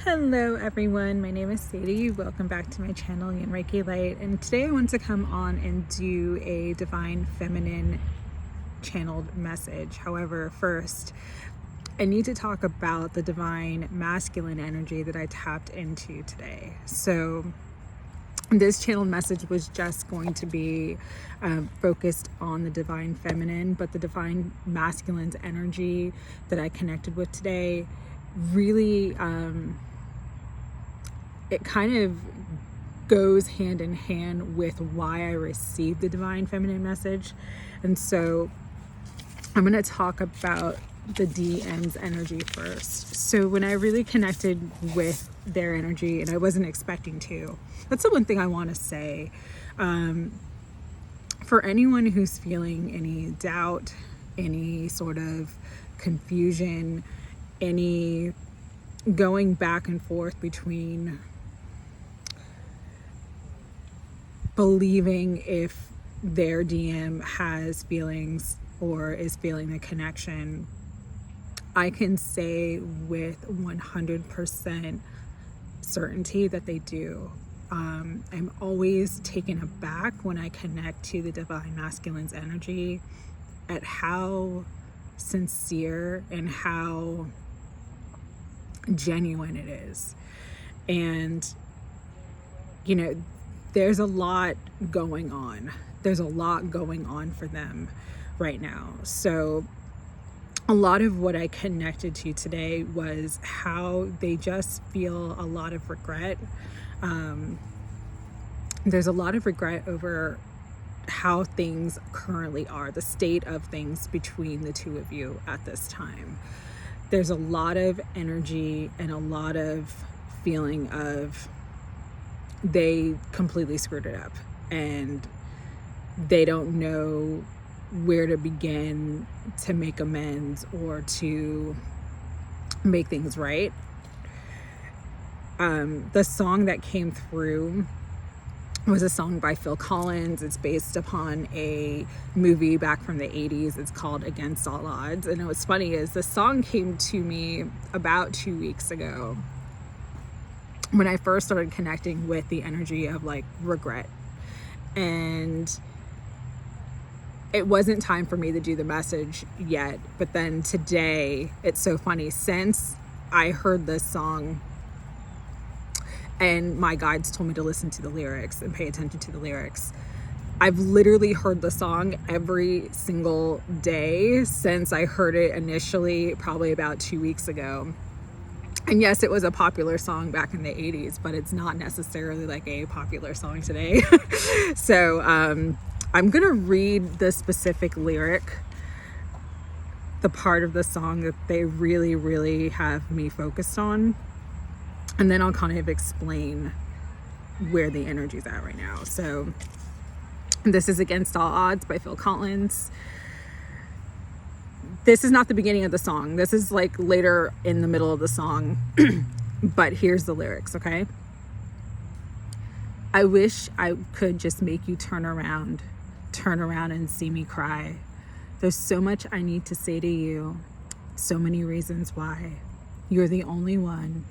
Hello everyone, my name is Sadie. Welcome back to my channel, YinReikiLight, and today I want to come on and do a divine feminine channeled message. However, first, I need to talk about the divine masculine energy that I tapped into today. So this channeled message was just going to be focused on the divine feminine, but the divine masculine's energy that I connected with today really it kind of goes hand in hand with why I received the divine feminine message. And so I'm going to talk about the DM's energy first. So when I really connected with their energy, and I wasn't expecting to, that's the one thing I want to say. For anyone who's feeling any doubt, any sort of confusion, any going back and forth between believing if their DM has feelings or is feeling the connection, I can say with 100% certainty that they do. I'm always taken aback when I connect to the divine masculine's energy at how sincere and how genuine it is. And you know, there's a lot going on. There's a lot going on for them right now. So a lot of what I connected to today was how they just feel a lot of regret. There's a lot of regret over how things currently are, the state of things between the two of you at this time. There's a lot of energy and a lot of feeling of they completely screwed it up and they don't know where to begin to make amends or to make things right. The song that came through was a song by Phil Collins. It's based upon a movie back from the 80s. It's called Against All Odds. And what's funny is the song came to me about 2 weeks ago when I first started connecting with the energy of like regret. And it wasn't time for me to do the message yet, but then today, it's so funny, since I heard this song and my guides told me to listen to the lyrics and pay attention to the lyrics, I've literally heard the song every single day since I heard it initially, probably about 2 weeks ago. And yes, it was a popular song back in the 80s, but it's not necessarily like a popular song today. So I'm going to read the specific lyric, the part of the song that they really, really have me focused on. And then I'll kind of explain where the energy's at right now. So this is Against All Odds by Phil Collins. This is not the beginning of the song. This is like later in the middle of the song. But here's the lyrics, okay? I wish I could just make you turn around and see me cry. There's so much I need to say to you. So many reasons why. You're the only one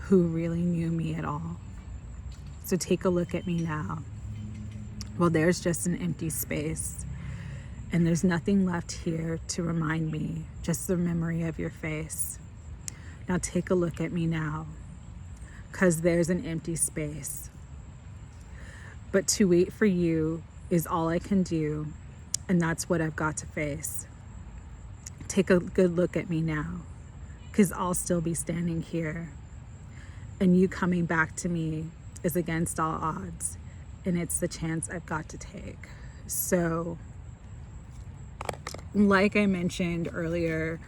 who really knew me at all. So take a look at me now. Well, there's just an empty space. And there's nothing left here to remind me, just the memory of your face. Now take a look at me now, 'cause there's an empty space. But to wait for you is all I can do, and that's what I've got to face. Take a good look at me now, 'cause I'll still be standing here. And you coming back to me is against all odds, and it's the chance I've got to take. So, like I mentioned earlier,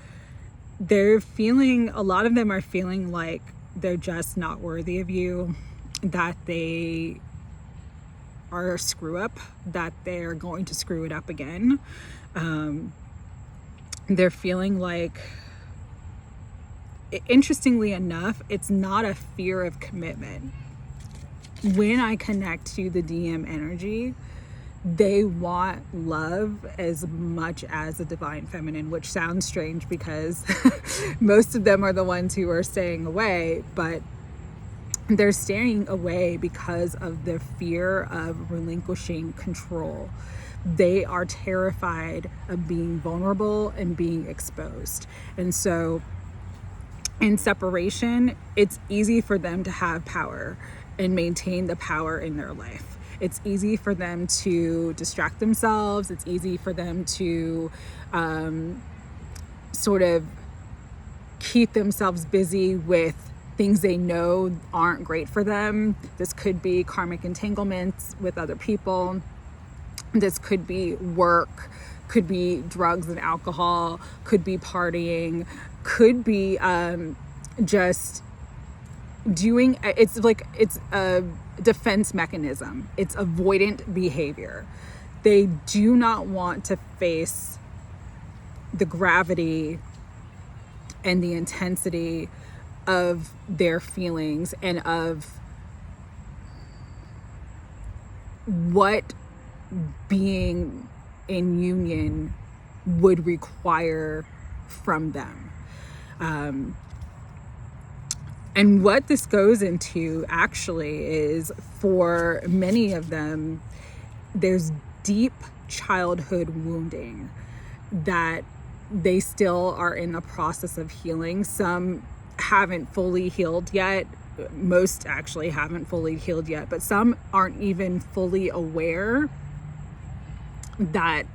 a lot of them are feeling like they're just not worthy of you, that they are a screw up, that they're going to screw it up again. They're feeling like, interestingly enough, it's not a fear of commitment. When I connect to the DM energy, they want love as much as the divine feminine, which sounds strange because most of them are the ones who are staying away, but They're staying away because of the fear of relinquishing control. They are terrified of being vulnerable and being exposed. And so in separation, it's easy for them to have power and maintain the power in their life. It's easy for them to distract themselves. It's easy for them to sort of keep themselves busy with things they know aren't great for them. This could be karmic entanglements with other people. This could be work, could be drugs and alcohol, could be partying, could be just doing, it's a defense mechanism. It's avoidant behavior. They do not want to face the gravity and the intensity of their feelings and of what being in union would require from them. And what this goes into actually is, for many of them, there's deep childhood wounding that they still are in the process of healing. Some haven't fully healed yet. Most actually haven't fully healed yet, but some aren't even fully aware that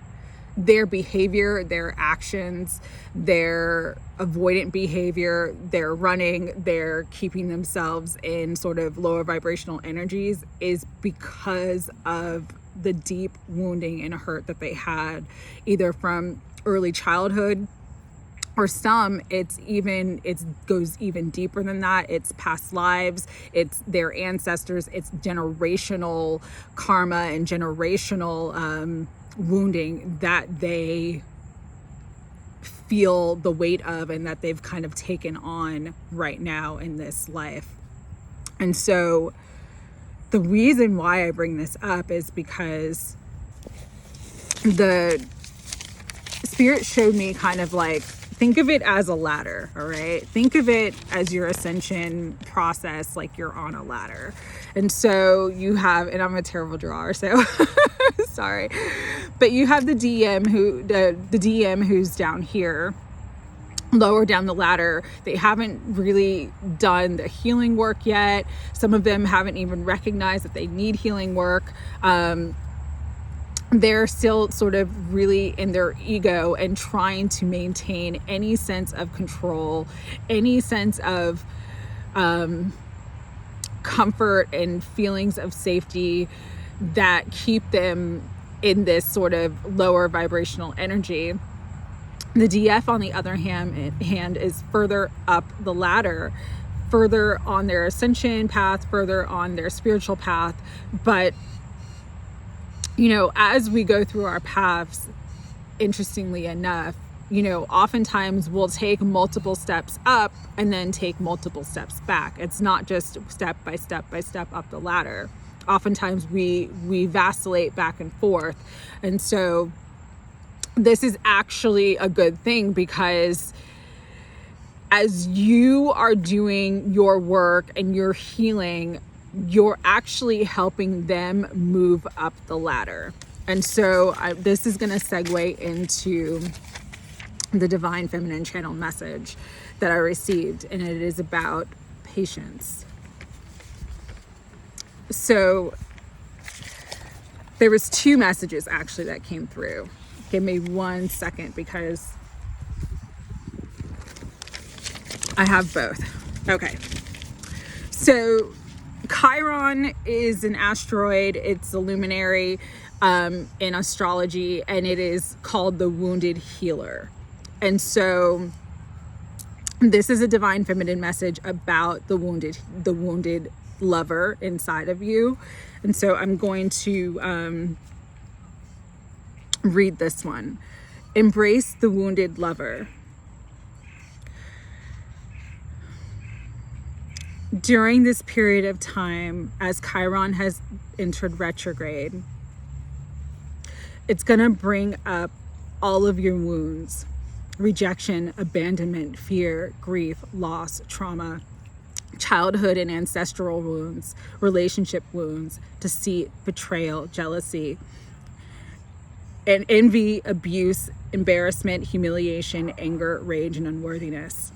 their behavior, their actions, their avoidant behavior, their running, their keeping themselves in sort of lower vibrational energies is because of the deep wounding and hurt that they had, either from early childhood, or some it goes even deeper than that. It's past lives, it's their ancestors, it's generational karma and generational wounding that they feel the weight of and that they've kind of taken on right now in this life. And so the reason why I bring this up is because the Spirit showed me kind of like, think of it as a ladder, all right? Think of it as your ascension process, like you're on a ladder. And so you have, and I'm a terrible drawer, so sorry, but you have the DM who's down here, lower down the ladder. They haven't really done the healing work yet. Some of them haven't even recognized that they need healing work. They're still sort of really in their ego and trying to maintain any sense of control, any sense of comfort and feelings of safety that keep them in this sort of lower vibrational energy. The DF, on the other hand, is further up the ladder, further on their ascension path, further on their spiritual path. But you know, as we go through our paths, interestingly enough, you know, oftentimes we'll take multiple steps up and then take multiple steps back. It's not just step by step by step up the ladder. Oftentimes we vacillate back and forth. And so this is actually a good thing, because as you are doing your work and you're healing, you're actually helping them move up the ladder. And so this is going to segue into the Divine Feminine Channel message that I received, and it is about patience. So there was 2 messages actually that came through. Give me 1 second because I have both. Okay. So Chiron is an asteroid. It's a luminary in astrology, and it is called the wounded healer. And so this is a divine feminine message about the wounded lover inside of you. And so I'm going to read this one. Embrace the wounded lover. During this period of time, as Chiron has entered retrograde, it's going to bring up all of your wounds: rejection, abandonment, fear, grief, loss, trauma. childhood and ancestral wounds, relationship wounds, deceit, betrayal, jealousy, and envy, abuse, embarrassment, humiliation, anger, rage, and unworthiness.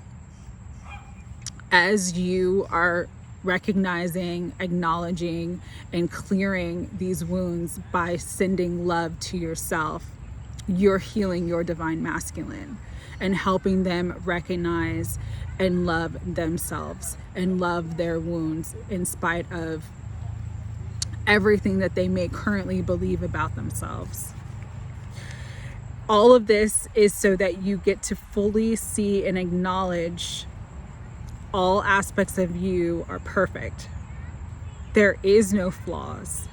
As you are recognizing, acknowledging, and clearing these wounds by sending love to yourself, you're healing your divine masculine and helping them recognize and love themselves and love their wounds in spite of everything that they may currently believe about themselves. All of this is so that you get to fully see and acknowledge all aspects of you are perfect. There is no flaws.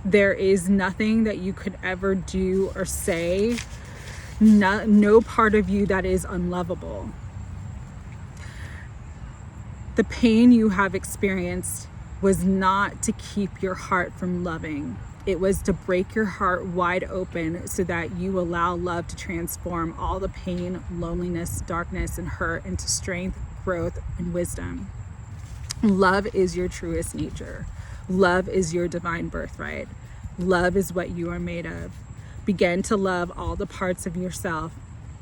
There is nothing that you could ever do or say, no part of you that is unlovable. The pain you have experienced was not to keep your heart from loving. It was to break your heart wide open so that you allow love to transform all the pain, loneliness, darkness, and hurt into strength, growth, and wisdom. Love is your truest nature. Love is your divine birthright. Love is what you are made of. Begin to love all the parts of yourself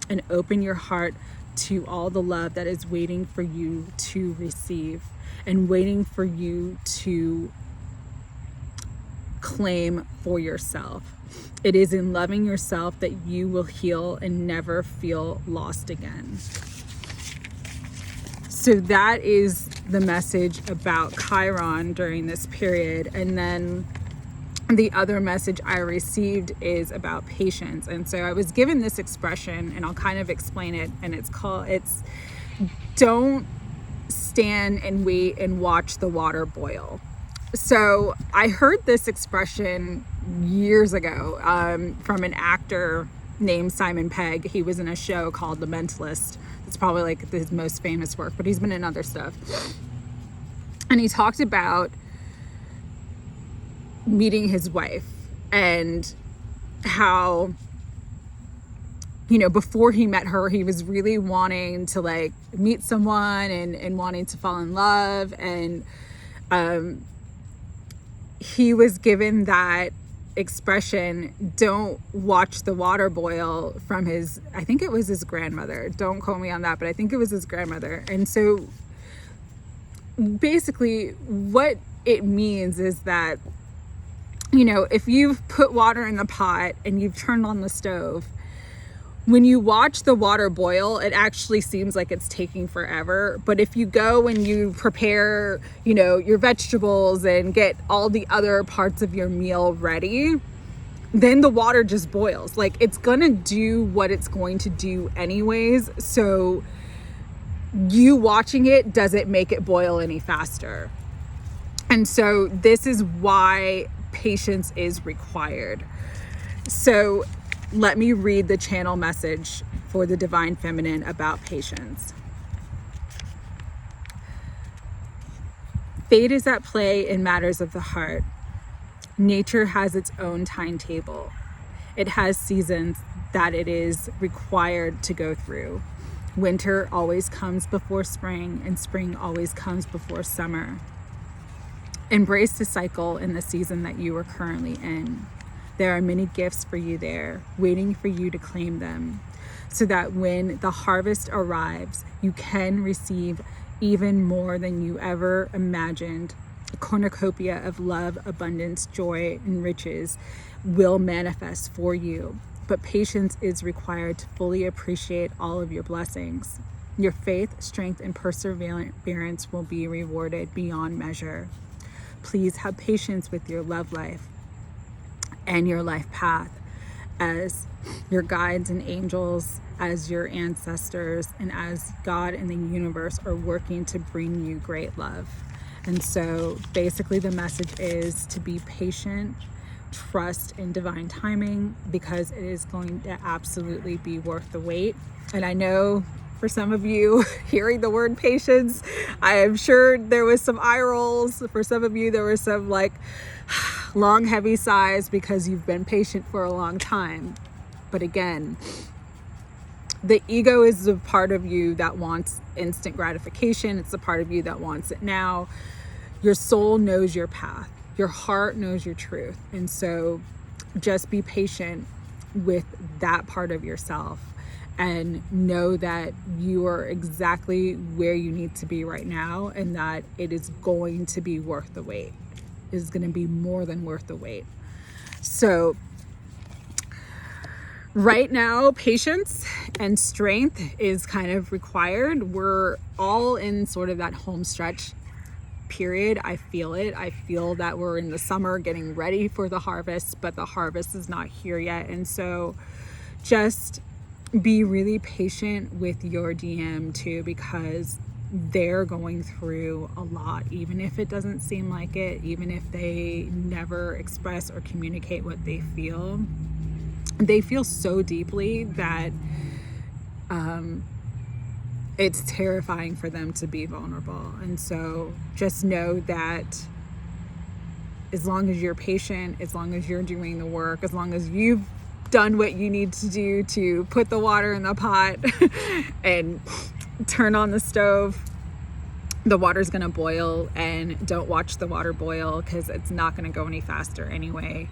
and open your heart to all the love that is waiting for you to receive and waiting for you to claim for yourself. It is in loving yourself that you will heal and never feel lost again. So that is the message about Chiron during this period. And then the other message I received is about patience. And so I was given this expression, and I'll kind of explain it, and it's don't stand and wait and watch the water boil. So I heard this expression years ago from an actor named Simon Pegg. He was in a show called The Mentalist. It's probably like his most famous work, but he's been in other stuff. And he talked about meeting his wife and how, before he met her, he was really wanting to like meet someone and wanting to fall in love. And he was given that expression, don't watch the water boil, from I think it was his grandmother. Don't quote me on that, but I think it was his grandmother. And so basically what it means is that, if you've put water in the pot and you've turned on the stove, when you watch the water boil, it actually seems like it's taking forever. But if you go and you prepare, your vegetables and get all the other parts of your meal ready, then the water just boils. Like, it's gonna do what it's going to do anyways. So you watching it doesn't make it boil any faster. And so this is why patience is required. So let me read the channel message for the Divine Feminine about patience. Fate is at play in matters of the heart. Nature has its own timetable. It has seasons that it is required to go through. Winter always comes before spring, and spring always comes before summer. Embrace the cycle in the season that you are currently in. There are many gifts for you there, waiting for you to claim them, so that when the harvest arrives, you can receive even more than you ever imagined. A cornucopia of love, abundance, joy, and riches will manifest for you. But patience is required to fully appreciate all of your blessings. Your faith, strength, and perseverance will be rewarded beyond measure. Please have patience with your love life and your life path, as your guides and angels, as your ancestors, and as God and the universe are working to bring you great love. And so basically the message is to be patient, trust in divine timing, because it is going to absolutely be worth the wait. And I know for some of you, hearing the word patience, I am sure there was some eye rolls. For some of you, there were some like long, heavy sighs, because you've been patient for a long time. But again, The ego is the part of you that wants instant gratification. It's the part of you that wants it now. Your soul knows your path. Your heart knows your truth. And so just be patient with that part of yourself and know that you are exactly where you need to be right now, and that it is going to be worth the wait. It is going to be more than worth the wait. So right now, patience and strength is kind of required. We're all in sort of that home stretch period. I feel it. I feel that we're in the summer getting ready for the harvest, but the harvest is not here yet. And so just be really patient with your DM too, because they're going through a lot, even if it doesn't seem like it, even if they never express or communicate what they feel. They feel so deeply that it's terrifying for them to be vulnerable. And so just know that as long as you're patient, as long as you're doing the work, as long as you've done what you need to do to put the water in the pot and turn on the stove, the water's going to boil. And don't watch the water boil, because it's not going to go any faster anyway.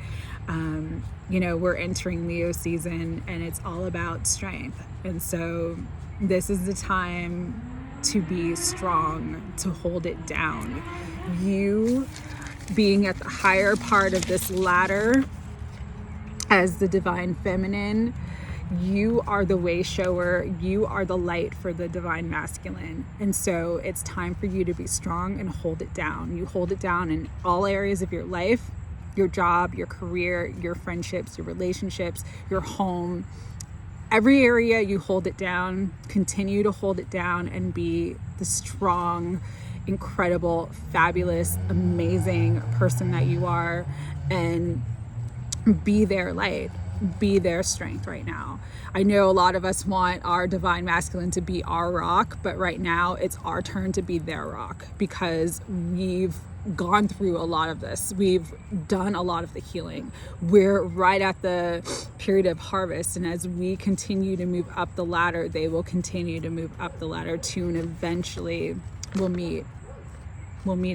We're entering Leo season, and it's all about strength. And so this is the time to be strong, to hold it down. You being at the higher part of this ladder as the divine feminine, you are the way shower. You are the light for the divine masculine. And so it's time for you to be strong and hold it down. You hold it down in all areas of your life, your job, your career, your friendships, your relationships, your home. Every area you hold it down. Continue to hold it down and be the strong, incredible, fabulous, amazing person that you are, and be their light, be their strength right now. I know a lot of us want our divine masculine to be our rock, but right now it's our turn to be their rock, because we've gone through a lot of this. We've done a lot of the healing. We're right at the period of harvest, and as we continue to move up the ladder, they will continue to move up the ladder too, and eventually we'll meet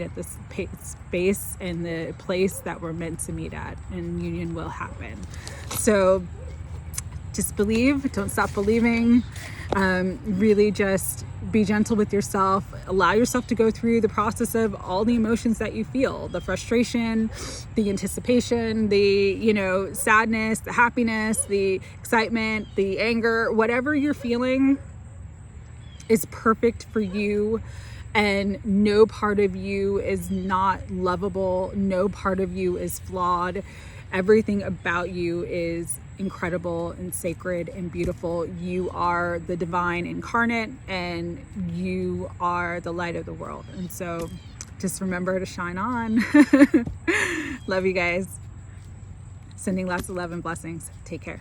at this space and the place that we're meant to meet at, and union will happen. So just believe, don't stop believing. Really just be gentle with yourself. Allow yourself to go through the process of all the emotions that you feel, the frustration, the anticipation, the sadness, the happiness, the excitement, the anger. Whatever you're feeling is perfect for you. And no part of you is not lovable. No part of you is flawed. Everything about you is incredible and sacred and beautiful. You are the divine incarnate, and you are the light of the world. And so just remember to shine on. Love you guys. Sending lots of love and blessings. Take care.